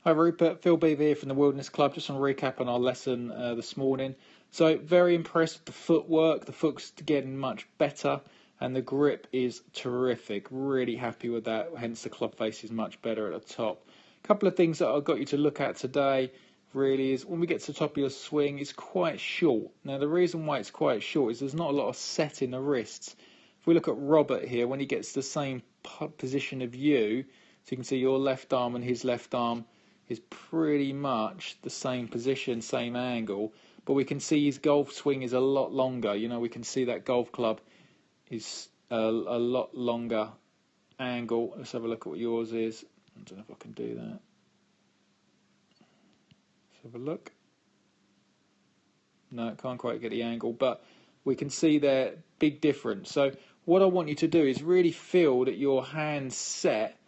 Hi Rupert, Phil Beever here from the Wilderness Club. Just on a recap on our lesson this morning. So very impressed with the footwork. The foot's getting much better and the grip is terrific. Really happy with that, hence the club face is much better at the top. A couple of things that I've got you to look at today really is when we get to the top of your swing, it's quite short. Now the reason why it's quite short is there's not a lot of set in the wrists. If we look at Robert here, when he gets the same position of you, so you can see your left arm and his left arm is pretty much the same position, same angle, but we can see his golf swing is a lot longer. You know, we can see that golf club is a lot longer angle. Let's have a look at what yours is. I don't know if I can do that. Let's have a look. No, can't quite get the angle, but we can see there big difference. So what I want you to do is really feel that your hand's set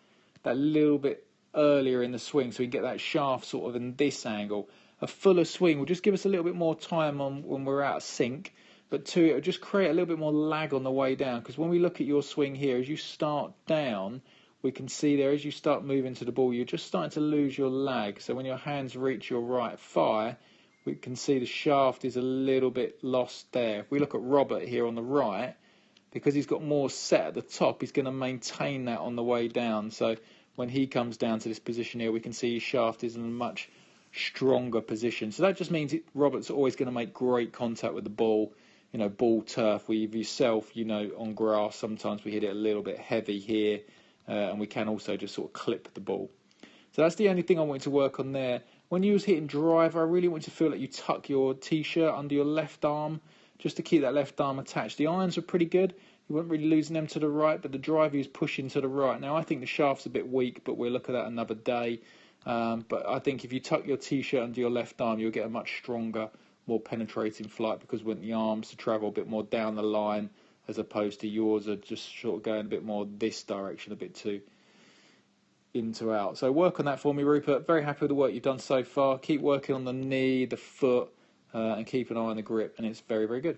that little bit earlier in the swing, so we can get that shaft sort of in this angle. A fuller swing will just give us a little bit more time on when we're out of sync, but two, it'll just create a little bit more lag on the way down, because when we look at your swing here, as you start down, we can see there as you start moving to the ball, you're just starting to lose your lag. So when your hands reach your right thigh, we can see the shaft is a little bit lost there. If we look at Robert here on the right, because he's got more set at the top, he's going to maintain that on the way down. So when he comes down to this position here, we can see his shaft is in a much stronger position. So that just means Robert's always going to make great contact with the ball. You know, ball turf, with yourself, you know, on grass, sometimes we hit it a little bit heavy here, and we can also just sort of clip the ball. So that's the only thing I wanted to work on there. When you was hitting driver, I really want you to feel like you tuck your t-shirt under your left arm, just to keep that left arm attached. The irons are pretty good. You weren't really losing them to the right, but the driver is pushing to the right. Now, I think the shaft's a bit weak, but we'll look at that another day. But I think if you tuck your t-shirt under your left arm, you'll get a much stronger, more penetrating flight, because we want the arms to travel a bit more down the line, as opposed to yours are just sort of going a bit more this direction, a bit too in to out. So work on that for me, Rupert. Very happy with the work you've done so far. Keep working on the knee, the foot, and keep an eye on the grip, and it's very, very good.